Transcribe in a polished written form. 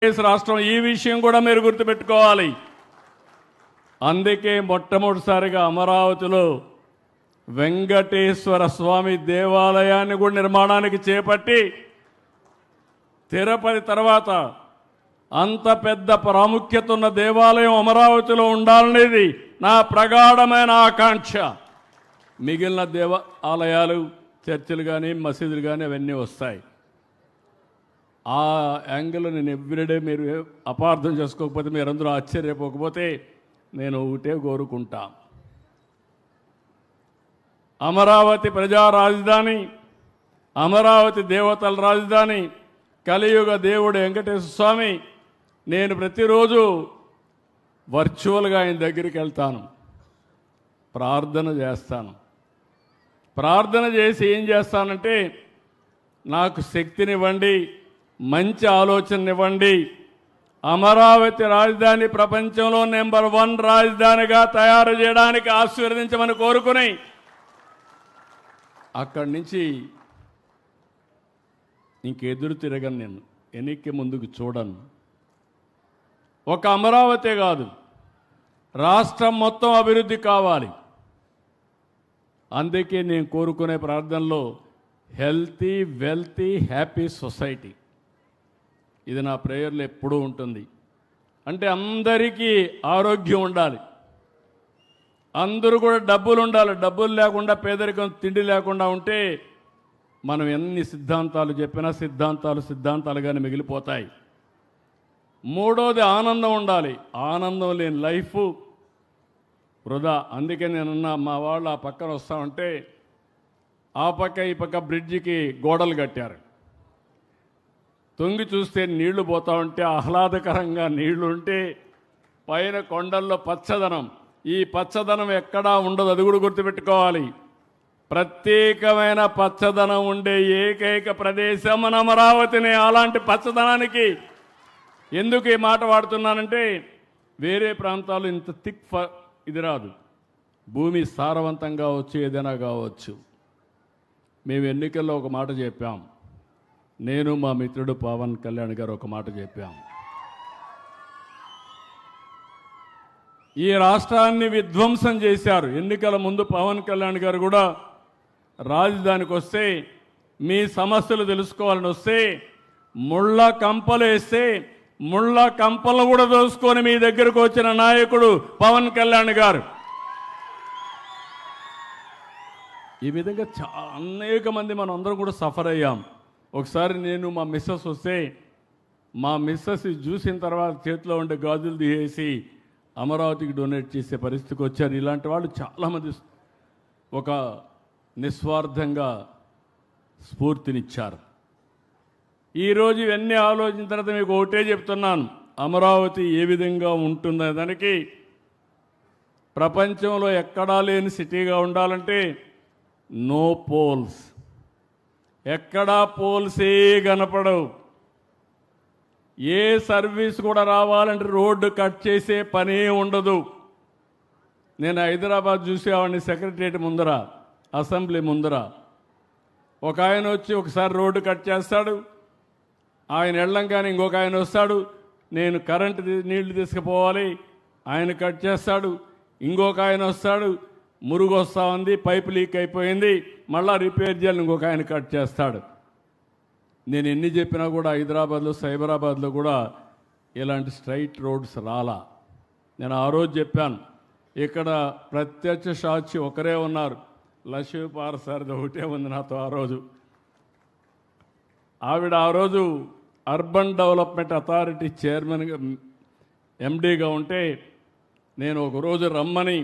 రాష్ట్రం ఈ విషయం కూడా మీరు గుర్తుపెట్టుకోవాలి. అందుకే మొట్టమొదటిసారిగా అమరావతిలో వెంకటేశ్వర స్వామి దేవాలయాన్ని కూడా నిర్మాణానికి చేపట్టి తిరుపతి తర్వాత అంత పెద్ద ప్రాముఖ్యత ఉన్న దేవాలయం అమరావతిలో ఉండాలనేది నా ప్రగాఢమైన ఆకాంక్ష. మిగిలిన దేవాలయాలు చర్చిలు కానీ మసీదులు కానీ అవన్నీ వస్తాయి. ఆ యాంగిల్ నేను ఎవ్రీడే మీరు అపార్థం చేసుకోకపోతే మీరందరూ ఆశ్చర్యపోకపోతే నేను ఒకటే కోరుకుంటా, అమరావతి ప్రజా రాజధాని, అమరావతి దేవతల రాజధాని, కలియుగ దేవుడు వెంకటేశ్వర స్వామి. నేను ప్రతిరోజు వర్చువల్గా ఆయన దగ్గరికి వెళ్తాను, ప్రార్థన చేస్తాను. ప్రార్థన చేసి ఏం చేస్తానంటే, నాకు శక్తినివ్వండి, మంచి ఆలోచననివ్వండి, అమరావతి రాజధాని ప్రపంచంలో నెంబర్ 1 రాజధానిగా తయారు చేయడానికి ఆశీర్వదించమని కోరుకుని అక్కడి నుంచి ఇంకెదురు తిరగను. నేను వెనక్కి ముందుకు చూడను. ఒక అమరావతి కాదు, రాష్ట్రం మొత్తం అభివృద్ధి కావాలి. అందుకే నేను కోరుకునే ప్రార్థనలో హెల్తీ, వెల్తీ, హ్యాపీ సొసైటీ, ఇది నా ప్రేయర్లో ఎప్పుడూ ఉంటుంది. అంటే అందరికీ ఆరోగ్యం ఉండాలి, అందరూ కూడా డబ్బులు ఉండాలి. డబ్బులు లేకుండా, పేదరికం, తిండి లేకుండా ఉంటే మనం ఎన్ని సిద్ధాంతాలు చెప్పినా సిద్ధాంతాలుగానే మిగిలిపోతాయి. మూడోది ఆనందం ఉండాలి. ఆనందం లేని లైఫ్ వృధా. అందుకే నేనున్నా, మా వాళ్ళు ఆ పక్కన వస్తూ ఉంటే ఆ పక్క ఈ పక్క బ్రిడ్జికి గోడలు కట్టారు. తొంగి చూస్తే నీళ్లు పోతూ ఉంటే ఆహ్లాదకరంగా నీళ్లు ఉంటే పైన కొండల్లో పచ్చదనం. ఈ పచ్చదనం ఎక్కడా ఉండదు, అది కూడా గుర్తుపెట్టుకోవాలి. ప్రత్యేకమైన పచ్చదనం ఉండే ఏకైక ప్రదేశం మన అమరావతిని. అలాంటి పచ్చదనానికి ఎందుకు ఈ మాట వాడుతున్నానంటే, వేరే ప్రాంతాలు ఇంత ఇది రాదు. భూమి సారవంతంగా కావచ్చు, ఏదైనా కావచ్చు. మేము ఎన్నికల్లో ఒక మాట చెప్పాం, నేను మా మిత్రుడు పవన్ కళ్యాణ్ గారు ఒక మాట చెప్పాం, ఈ రాష్ట్రాన్ని విధ్వంసం చేశారు. ఎన్నికల ముందు పవన్ కళ్యాణ్ గారు కూడా రాజధానికి వస్తే, మీ సమస్యలు తెలుసుకోవాలని వస్తే, ముళ్ళ కంపలు వేస్తే ముళ్ళ కంపలు కూడా దోసుకొని మీ దగ్గరకు వచ్చిన నాయకుడు పవన్ కళ్యాణ్ గారు. ఈ విధంగా అనేక మంది మనం అందరం కూడా సఫర్ అయ్యాం. ఒకసారి నేను మా మిస్సెస్ వస్తే, మా మిస్సెస్ చూసిన తర్వాత చేతిలో ఉండే గాజులు తీసేసి అమరావతికి డొనేట్ చేసే పరిస్థితికి వచ్చారు. ఇలాంటి వాళ్ళు చాలామంది ఒక నిస్వార్థంగా స్ఫూర్తినిచ్చారు. ఈరోజు ఇవన్నీ ఆలోచించిన తర్వాత మీకు ఒకటే చెప్తున్నాను, అమరావతి ఏ విధంగా ఉంటుందనే దానికి ప్రపంచంలో ఎక్కడా లేని సిటీగా ఉండాలంటే నో పోల్స్. ఎక్కడా పోల్సే కనపడవు. ఏ సర్వీస్ కూడా రావాలంటే రోడ్డు కట్ చేసే పనే ఉండదు. నేను హైదరాబాద్ చూసేవాడిని, సెక్రటరియట్ ముందర, అసెంబ్లీ ముందర ఒక ఆయన వచ్చి ఒకసారి రోడ్డు కట్ చేస్తాడు, ఆయన వెళ్ళంగానే ఇంకొక ఆయన వస్తాడు, నేను కరెంటు నీళ్లు తీసుకుపోవాలి, ఆయన కట్ చేస్తాడు. ఇంకొక ఆయన వస్తాడు, మురుగు వస్తూ ఉంది, పైపు లీక్ అయిపోయింది, మళ్ళీ రిపేర్ చేయాలి, ఇంకొక ఆయన కట్ చేస్తాడు. నేను ఎన్ని చెప్పినా కూడా హైదరాబాద్లో, సైబరాబాద్లో కూడా ఇలాంటి స్ట్రైట్ రోడ్స్ రాలా. నేను ఆ రోజు చెప్పాను, ఇక్కడ ప్రత్యక్ష సాక్షి ఒకరే ఉన్నారు, లక్ష్మీపార్ సార్ది ఒకటే ఉంది నాతో. ఆ రోజు ఆవిడ ఆ రోజు అర్బన్ డెవలప్మెంట్ అథారిటీ చైర్మన్గా, ఎండీగా ఉంటే, నేను ఒకరోజు రమ్మని